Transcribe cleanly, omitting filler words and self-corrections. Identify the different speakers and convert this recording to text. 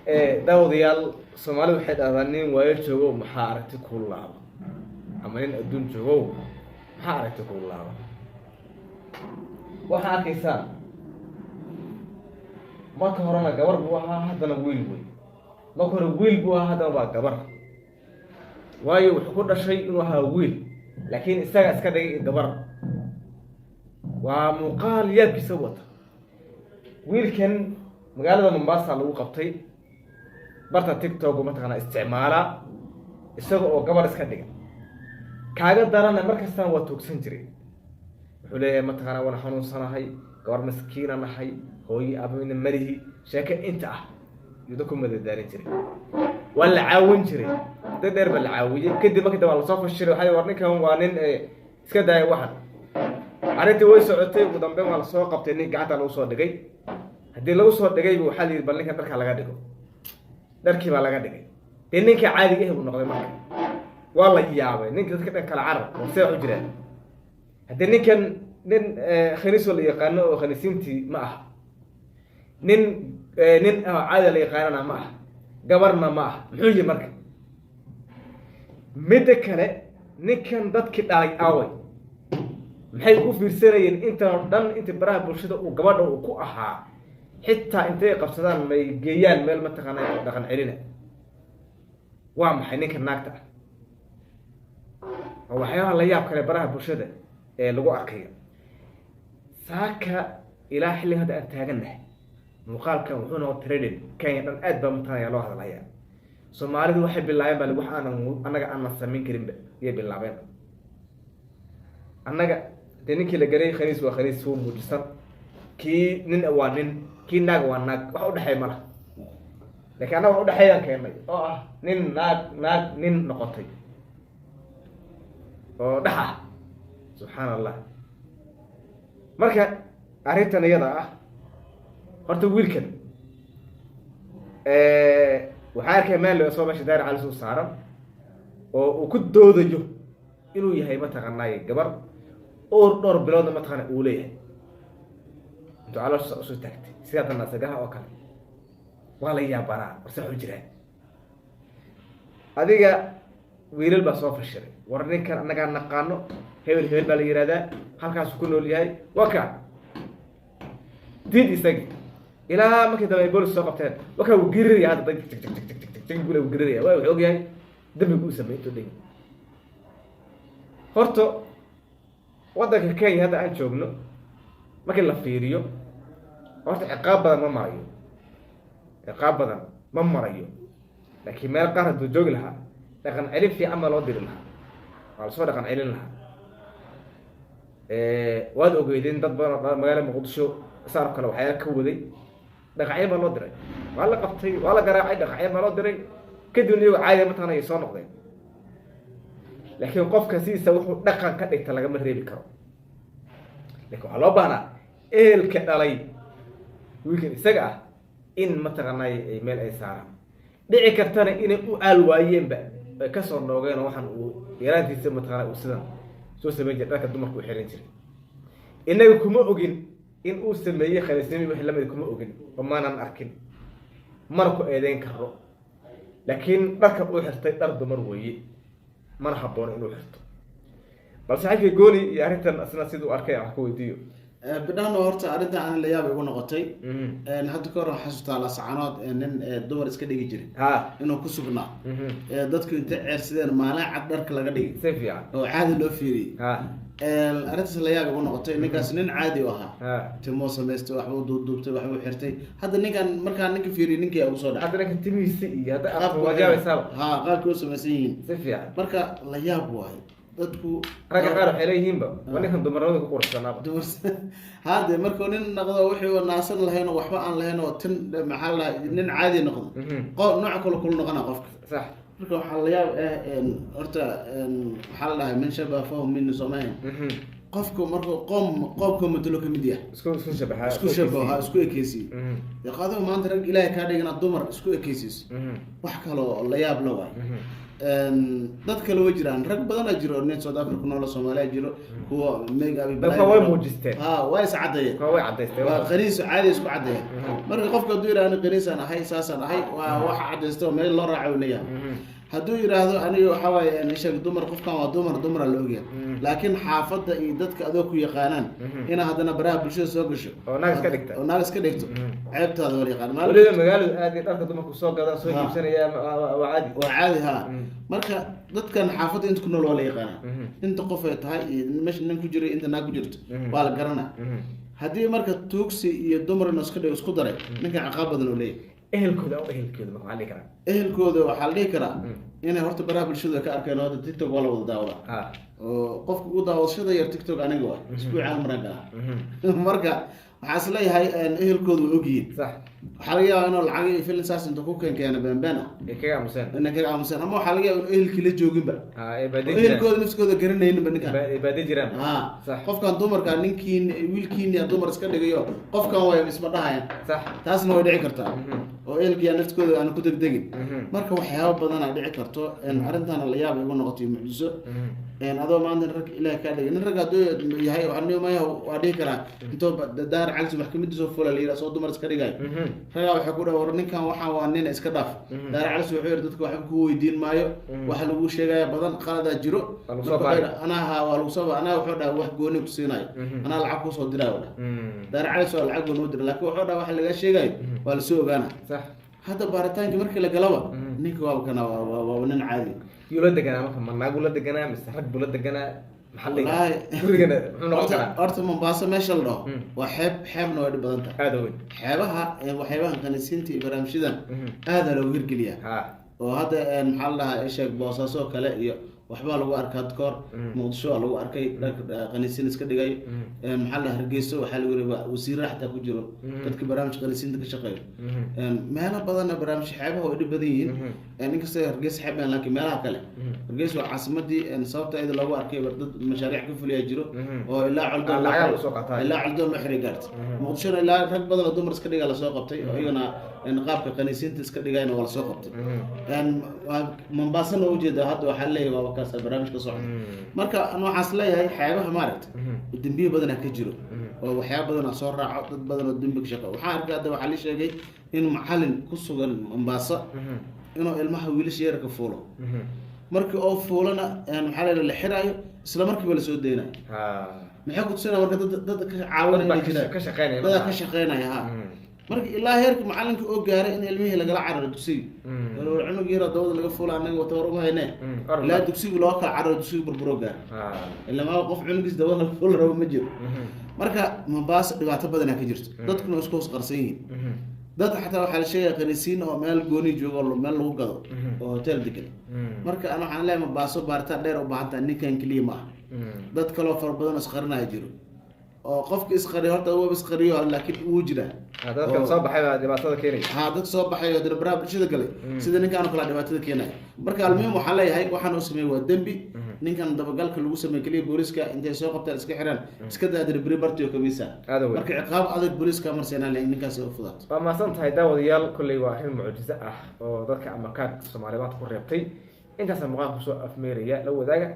Speaker 1: daawadayaal Soomaalidu waxay dhahdaan nin waayo joogo maxaa aragti ku laabo ama nin adduun joogo maxaa aragti ku laabo waxa arkaysaa marka horena gabar buu ahaa haddana wiil wey marka hore wiil buu ahaa haddana waa gabar waayo wuxuu ku dhashay inuu ahaa wiil laakiin isaga iska dhigay gabar waa muuqaal yaabkiisa wata wiilkan magaalada Mombasa lagu qabtay barta TikTok mataqaana isticmaala isaga oo gabar iska dhiga kaaga darana markasta waa toogsan jiray wuxuu leeyahay mataqaana wana xanuunsanahay gabar maskiin anahay hooyi abina marihi sheeka inta ah yudo ku madadaalin jiray wala caawin jiray dad dheer bal caawiyay kadib markii waa la soo fashiray waxa warninkan waa nin iska daay waxan arintii way socotay ugu dambeyn waa la soo qabtay nin gacanta lagu soo dhigay hadii lagu soo dhigay waxa la yiri bal ninkan dharka laga dhigo darkii baa laga dhigay ninka caadiga ah uu noqday marka waa la yaabay ninka dadka dhan kala carab oo see u jiraan hadii ninkan nin khaniis wala yaqaan oo khaniisintii ma ah nin caadi la yaqaanana ma ah gabarna ma ah muxuu yahay marka mid kale ninkan dadkii dhalay away maxay u fiirsanayeen inta dhan inta baraha bulshada uu gabadha uu ku ahaa xitaa intay qabsadaan may geeyaan meel ma taqaanay dhaqan celina waa maxay ninka naagta oo waxyaalaha la yaab kale baraha bulshada ee lagu arkayo saaka ilaa xilli hadda aan taaganahay muuqaalkan wuxuu noo trending Kenya dhan aad baa mutaaya loo hadlayaa Soomaalidu waxay bilaabeen bal wax anaga aan sameyn karin iyo bilaabeen anaga ninkii la galay khaniis waa khaniis soo muujisan kii nin waa nin kii naag waa naag wax u dhaxay malaha laakiin anaga wax u dhaxayaan keenay oo ah nin naag nin noqotay oo dhaxa subhanallah marka arintan iyada ah horta wiilkan waxa arkay meel loo soo bashay daar cali soo saaran oo uu ku doodayo inuu yahay mataqaanay gabar oo dhor bilood mataqaana uu leeyahay inta ala soo taagtay sida tan asagaha oo kale wala yaabana warsa xujiraan adiga wiilal ba soo fashiray war ninkan anaga naqaano hebel baa la yiraahdaa halkaas ku nool yahay waka did isag ilaa markii dambe booliis soo qabteen waka uu giriraya hadda tig gule uu giriraya waa wuxuu yahay dambiga uu sameeyay dhig horto wadanka Kenya hadda aan joogno markii la fiiriyo horta ciqaab badan ma marayo laakiin meel qaar haduu joogi lahaa dhaqan celin fiican ma loo diri lahaa waa soo dhaqan celin lahaa waad ogeydin dad badan magaalada Muqdisho saar kale waxay ka waday dhaqaale ma loo diray waa la qabtay waa la garaacay dhaqaale ma loo diray kadib iyagu caadi ma taanay soo noqdeen laakiin qofka siisa wuxuu dhaqan ka dhigta laga ma reebi karo laakiin waxa loo baahnaa eelka dhalay wiilkan isaga ah in ma taqaanay ay meel ay saaraan dhici kartana inay u alwaayeenba ay ka soo noogeen waxan uu yaraantiisa ma taqaanay uu sidan soo sameeyay dharka dumarku xiran jiray inaga kuma ogin in uu sameeyay khaniisnimo wixii lamid kuma ogin maanan arkin marku eedeyn karo laakiin dharka uu xirtay dhar dumar weeye mana haboon inuu xirto balse xagga gooni iyo arintan asna sidoo arkay wax ku weydiiyo
Speaker 2: بدأنا هرت أريد عن اللي يابي يقولنا قطعي حتى كره حسيت على سعنات إن الدور إسكت يجري إنه كسبنا ضدك أنت عرسين ما لا عبر كلا قدي
Speaker 1: سيف يعني
Speaker 2: وعادي لو فيري أردت اللي يابي يقولنا قطعي نقاس نين عادي وها تموس مست وحبو دوب وحبو حرتي هذا نكان مركان نك فيري نك أبو صدق
Speaker 1: هذا نك تميسي هذا أبو وجاء يسال
Speaker 2: قال كوس مسيين
Speaker 1: سيف يعني
Speaker 2: مركا اللي يابي واحد dadku
Speaker 1: raga qaar xeelayhiin ba wanahan dumarada ku qorsanaba
Speaker 2: hada markuu nin naqdo wixii naasan lahayn waxba aan lahayn oo tin maxaa la nin caadi noqdo qof nooc kale kul noqona qofka
Speaker 1: sax
Speaker 2: marka waxa la yaab horta waxa la min shaba fahum min soomayn qofku markuu qoomka matalo kamid yahay isku shabaha isku ekeysi yaqaado maanta rag ilaahay ka dhigana dumar isku ekeysiis wax kale oo la yaab la waay dad kale way jiraan rag badan jiro nin South Africa nool Soomaaliya jiro kuwa mega abi
Speaker 1: balay way muujisteen
Speaker 2: way sacadeeyeen
Speaker 1: way cadeysteen
Speaker 2: waa qariis caadi isku cadeeyeen marka qofka haduu yiraahdo qariisan ahay saasan ahay waa wax cadeysto meel loo raaco leeyahay haduu yiraahdo aniga waxa way in sheeg dumar qofkan waa dumar la ogyahay laakiin xaafada iyo dadka adoo ku yaqaanaan ina hadana baraha bulshada soo gasho
Speaker 1: oo naag iska dhigto
Speaker 2: ceebtaada wali yaqaan
Speaker 1: waliba magaalada aad iyo dharka dumarku soo gada soo iibsanaya waa
Speaker 2: caadi ha marka dadkan xaafada inta ku nool wala yaqaan inta qof ay tahay meesha nin ku jiray inta naag ku jirto waa la garanaa hadii marka tuugsi iyo dumar isku daray ninka caqab badan oo leeyahay ehelkooda ma xalli karaa ehelkooda waxa la dhigi karaa inay horta baraha bulshada ka arkeen oo TikTok wala wada daawada oo qofku u daawashada yar TikTok aniga waa isku caan maraga marka waxa isleeyahay ehelkooda way ogyihiin sax waxa laga yaabaa inuu lacag iyo filin saas inta ku keenkeena beenbeena kaga aamusan ama waxa laga yaabaa inuu ehelkii la joogin ba ehelkooda nafskooda garanaynin ba ninka baadi jiraan sax qofkan dumarka ninkiin wiilkiin iyo dumar iska dhigayo qofkan way isma dhahayaan sax taasna way dhici kartaa oo ehelkii nafskooda aan ku degdegin marka waxyaabo badan ay dhici karto arintan la yaab igu noqotay mucjiso adoo maanta rag ilaahay ka dhigay rag haduu yahay waxaan ma yahay waa dhigi karaa inta daar calsi wax kamid soo fuula leeyahay soo dumar iska dhigay raga waxa ku dhaw ninkan waxa waa nin iska dhaaf daar calsi wuxuu yiri dadka wax ku weydiin maayo waxa lagu sheegay badan qalada jiro ana wuxuu dhaw wax gooni ku siinayo ana lacag ku soo diray daar calsi waa lacag gooni u diray laakiin wuxuu dhaw wax laga sheegay waa la soo ogaana sax hada baaritaanka markii la galaba ninka waa kana waa nin caadi
Speaker 1: يولد دجنا ما ما يقول دجنا مستحق بولد دجنا محلي كلنا
Speaker 2: أرت منباسة ما شاء الله وحب نواد بدنته
Speaker 1: هذا هو
Speaker 2: وحبها كنسينتي برامشيدا هذا لو غير كليا وهذا محلها إيش باصصو كلا waxba lagu arkaa dadkoor muqdisho lagu arkay qaniisiin iska dhigay maxalla hargeyso waxa lagu yiraahdaa wasiir raxta ku jiro dadka barnaamij qaniisiinta ka shaqeeyo meelo badan barnaamij xeebaha oo dhib badan yihiin inkastoo hargeyso xeebaan laakiin meelaha kale hargeyso waa caasimadii sababta ay lagu arkay dad mashaariic ka fuliya jiro oo ilaa culdoon la xiriir gaartay muqdisho ilaa rag badan oo dumar iska dhigaa la soo qabtay oo iyana qaabka qaniisiinta iska dhigayna waa la soo qabtay Mombasa loo jeedo hadda waxa leeyahay kaas barnaamijka socda marka aan waxaas leeyahay xeebaha maaragtay dambiyo badan ka jiro oo waxyaabo badan soo raaco dad badan oo dambi ka shaqeeyo waxa arkaa hadda waxa la sheegay in macallin ku sugan Mombasa inuu ilmaha wiilasha yar ka fuulo markii oo fuulana waxa la xiraayo isla markiiba la soo deynaayo maxay ku tusina marka dad ka caawinaya ka shaqeynaya markii ilaa heerka macallinka oo gaaray in ilmihii laga cararo dugsiga oo cunug yar dawada laga fuula anaga wata war uma haynaa ilaa dugsiga loo kala cararo dugsiga burburo gaar ilaa ma qof cunugiis dawada laga fuula rabo ma jiro marka Mombasa dhibaato badan ka jirto dadkuna isku qarsan yihiin dad xataa waxa la sheegay qaniisiin oo meel gooni joogo meel lagu gado oo hotel degan marka ana waxaan leeyahay Mombasa baarta dheer u baahan tahay ninkan kaliya ma dad kale oo far badan isqarnaa jiro oo qofka isqariyo horta uu isqariyo laakiin uu jira
Speaker 1: dadka soo baxay dhibaatada keenay
Speaker 2: dad soo baxay oo darbara bulshada galay sida ninkan kala dhibaatada keenay marka almuhiim waxa leeyahay waxaan uu sameeyay waa dambi ninkan dabagalka lagu sameeyay kaliya booliska intay soo qabtaan iska xiraan iska daadar baribartiyo kamisa marka ciqaab adag booliska marseena ninkaas u fudaad
Speaker 1: waa ma san tahay daawadayaal kulli waa xil mucjiso ah oo dadka ama ka Soomaaliyeed ku reebtay intaas muuqaal ku soo afmeeraya la wadaaga